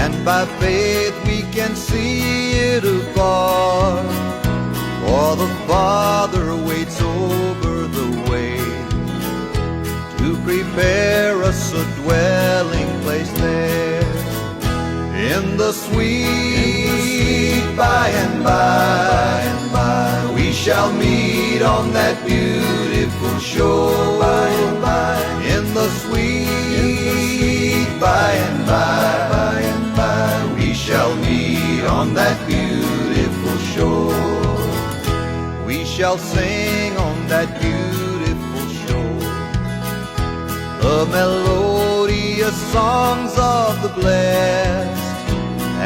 and by faith we can see it afar. For the Father waits over the way to prepare us a dwelling place there. In the sweet by and by, we shall meet on that beautiful shore. By and by, in the sweet by and by, we shall meet on that beautiful shore. We shall sing on that beautiful shore the melodious songs of the blessed,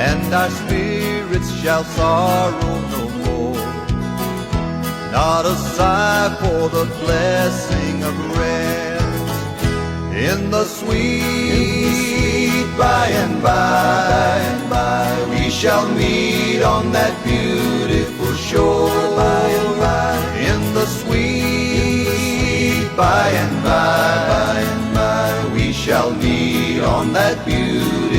and our spirits shall sorrow no more. Not a sigh for the blessing of rest. In the sweet by and by, we shall meet on that beautiful shore. By and by, in the sweet by and by, we shall meet on that beautiful